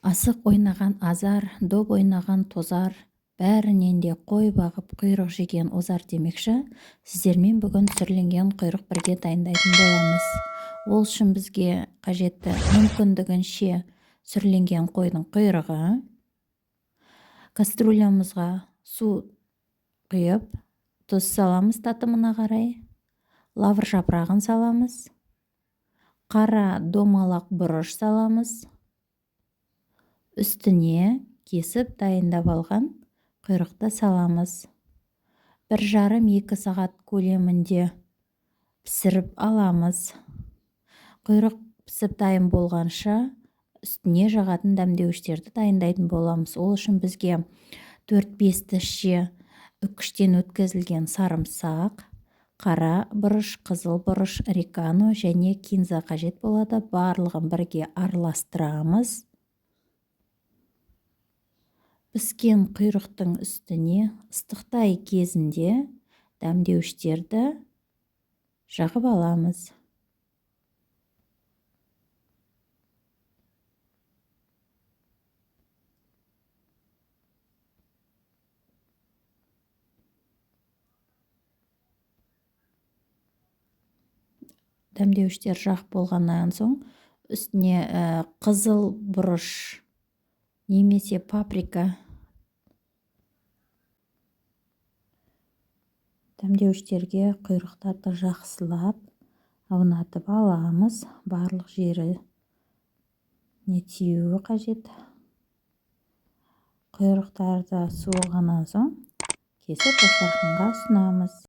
Асық ойнаған азар, доп ойнаған тозар, бәрінен де қой бағып құйрық жеген озар демекші, сіздермен бүгін сүрленген құйрық бірге дайындайтын боламыз. Ол үшін бізге қажетті мүмкіндігінше сүрленген қойдың құйрығы, каструлямызға су құйып, тұз саламыз татымына қарай, лавр жапырағын саламыз, қара домалақ бұрыш саламыз, үстіне кесіп дайындап алған құйрықты саламыз. 1,5-2 сағат көлемінде пісіріп аламыз. Құйрық пісіп дайын болғанша үстіне жағатын дәмдеуіштерді дайындайтын боламыз. Ол үшін бізге 4-5 тіше үккіштен өткізілген сарымсақ, қара бұрыш, қызыл бұрыш, орегано және кинза қажет болады. Барлығын бірге араластырамыз. Піскен құйрықтың үстіне ыстықтай кезінде дәмдеуіштерді жағып аламыз. Дәмдеуіштер жағып болғаннан соң үстіне қызыл бұрыш немесе паприка дәмдеуіштерге құйрықтарды жақсылап аунатып аламыз. Барлық жері не тиюі қажет. Құйрықтарды суығаннан соң кесіп дастарханға ұсынамыз.